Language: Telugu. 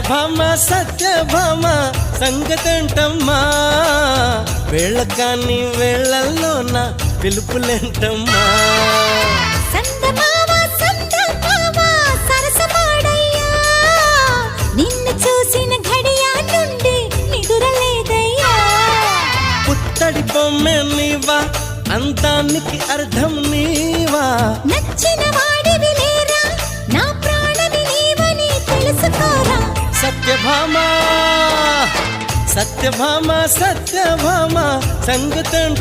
సత్యభామ సత్యభామ సంగతంటమ్మా, వేళకాని వేళల్లోన పిలుపులేంటమ్మా. సందమామ సందమామ సరసమాడయ్యా, నిన్ను చూసిన ఘడియా నుండి నిదురలేదయ్యా. పుత్తడి బొమ్మె నీవా, అందానికి అర్థం నీవా, నచ్చిన వాడివి లేరా, నా ప్రాణమి నీవని తెలుసుకోరా. సత్యభామ సత్యభామ సత్యభామ సంగతంట